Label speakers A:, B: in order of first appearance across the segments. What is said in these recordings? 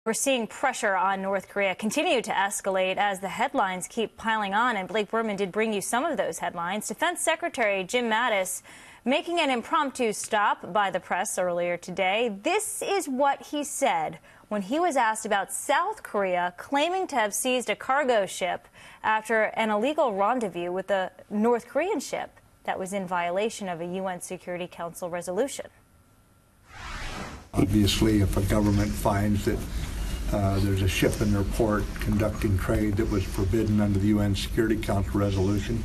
A: We're seeing pressure on North Korea continue to escalate as the headlines keep piling on. And Blake Berman did bring you some of those headlines. Defense Secretary Jim Mattis making an impromptu stop by the press earlier today. This is what he said when he was asked about South Korea claiming to have seized a cargo ship after an illegal rendezvous with a North Korean ship that was in violation of a UN Security Council resolution.
B: Obviously, if a government finds that there's a ship in their port conducting trade that was forbidden under the UN Security Council resolution,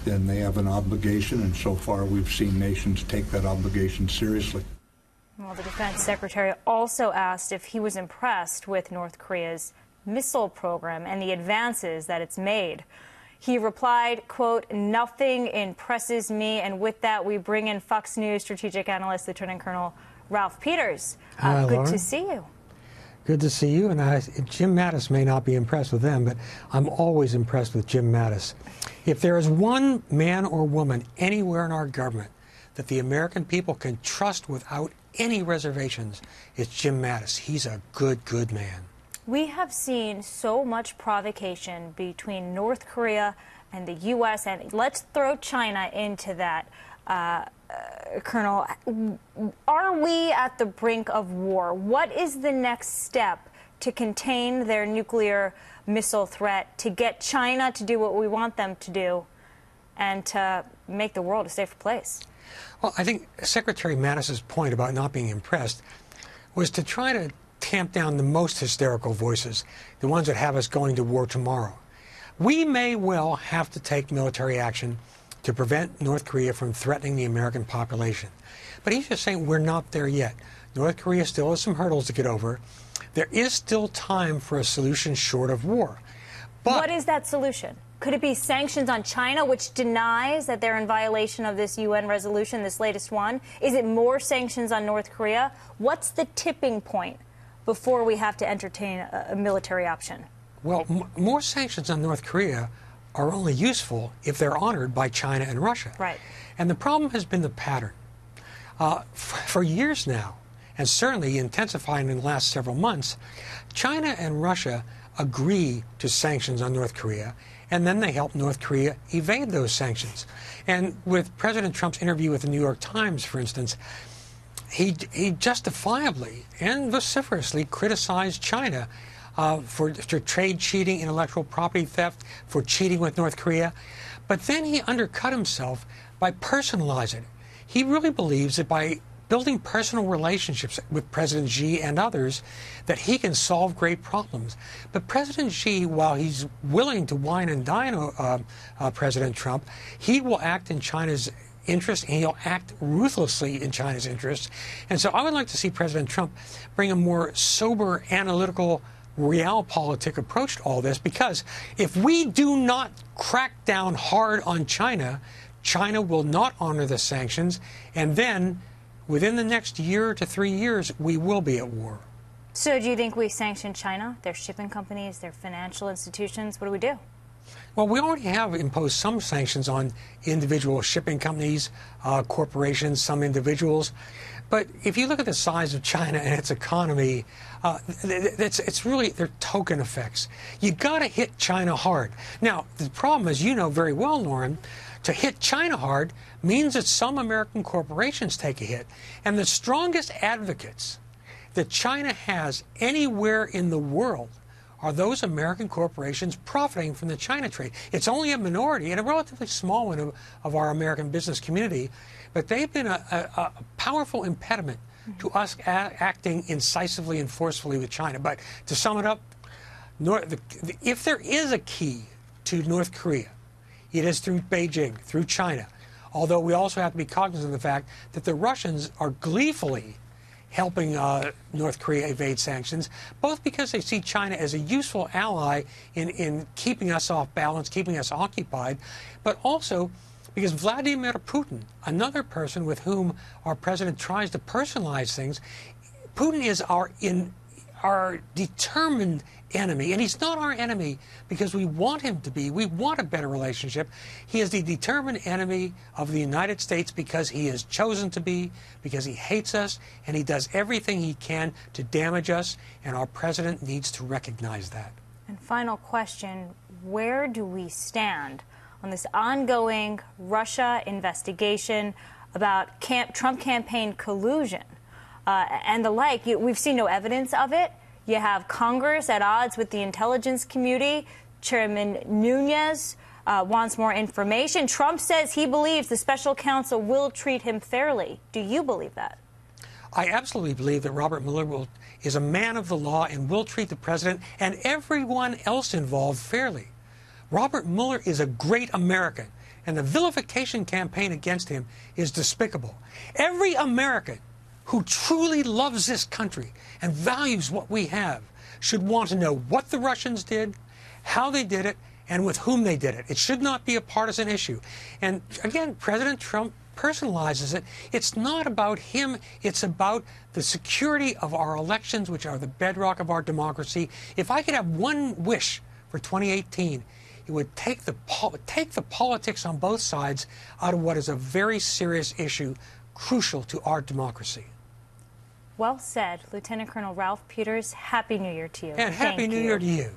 B: then they have an obligation, and so far we've seen nations take that obligation seriously.
A: Well, the defense secretary also asked if he was impressed with North Korea's missile program and the advances that it's made. He replied, quote, "Nothing impresses me." And with that, we bring in Fox News strategic analyst, Lieutenant Colonel Ralph Peters.
C: Hi,
A: good
C: Lauren.
A: to see you.
C: Good to see you. And Jim Mattis may not be impressed with them, but I'm always impressed with Jim Mattis. If there is one man or woman anywhere in our government that the American people can trust without any reservations, it's Jim Mattis. He's a good man.
A: We have seen so much provocation between North Korea and the U.S., and let's throw China into that. Colonel, are we at the brink of war? What is the next step to contain their nuclear missile threat, to get China to do what we want them to do, and to make the world a safer place?
C: Well, I think Secretary Mattis's point about not being impressed was to try to tamp down the most hysterical voices, the ones that have us going to war tomorrow. We may well have to take military action to prevent North Korea from threatening the American population. But he's just saying we're not there yet. North Korea still has some hurdles to get over. There is still time for a solution short of war. But
A: what is that solution? Could it be sanctions on China, which denies that they're in violation of this UN resolution, this latest one? Is it more sanctions on North Korea? What's the tipping point before we have to entertain a military option?
C: Well, more sanctions on North Korea are only useful if they're honored by China and Russia.
A: Right.
C: And the problem has been the pattern. For years now, and certainly intensifying in the last several months, China and Russia agree to sanctions on North Korea, and then they help North Korea evade those sanctions. And with President Trump's interview with the New York Times, for instance, he justifiably and vociferously criticized China for trade cheating, intellectual property theft, for cheating with North Korea. But then he undercut himself by personalizing it. He really believes that by building personal relationships with President Xi and others, that he can solve great problems. But President Xi, while he's willing to wine and dine President Trump, he will act in China's interest, and he'll act ruthlessly in China's interest. And so I would like to see President Trump bring a more sober, analytical, realpolitik approach to all this, because if we do not crack down hard on China, China will not honor the sanctions, and then within the next year to 3 years, we will be at war.
A: So do you think we sanction China, their shipping companies, their financial institutions? What do we do?
C: Well, we already have imposed some sanctions on individual shipping companies, corporations, some individuals. But if you look at the size of China and its economy, it's really, they're token effects. You got to hit China hard. Now, the problem, as you know very well, Lauren, to hit China hard means that some American corporations take a hit. And the strongest advocates that China has anywhere in the world are those American corporations profiting from the China trade. It's only a minority and a relatively small one of our American business community, but they've been a powerful impediment to us acting incisively and forcefully with China. But to sum it up, if there is a key to North Korea, it is through Beijing, through China, although we also have to be cognizant of the fact that the Russians are gleefully helping North Korea evade sanctions, both because they see China as a useful ally in keeping us off balance, keeping us occupied, but also because Vladimir Putin, another person with whom our president tries to personalize things, Putin is our determined enemy, and he's not our enemy because we want him to be. We want a better relationship. He is the determined enemy of the United States because he has chosen to be, because he hates us, and he does everything he can to damage us, and our president needs to recognize that.
A: And final question, where do we stand on this ongoing Russia investigation about Trump campaign collusion and the like? We've seen no evidence of it. You have Congress at odds with the intelligence community. Chairman Nunes wants more information. Trump says he believes the special counsel will treat him fairly. Do you believe that?
C: I absolutely believe that Robert Mueller is a man of the law and will treat the president and everyone else involved fairly. Robert Mueller is a great American, and the vilification campaign against him is despicable. Every American who truly loves this country and values what we have should want to know what the Russians did, how they did it, and with whom they did it. It should not be a partisan issue. And again, President Trump personalizes it. It's not about him. It's about the security of our elections, which are the bedrock of our democracy. If I could have one wish for 2018, it would take the politics on both sides out of what is a very serious issue, crucial to our democracy.
A: Well said. Lieutenant Colonel Ralph Peters, Happy New Year to you.
C: And Happy New Year to you.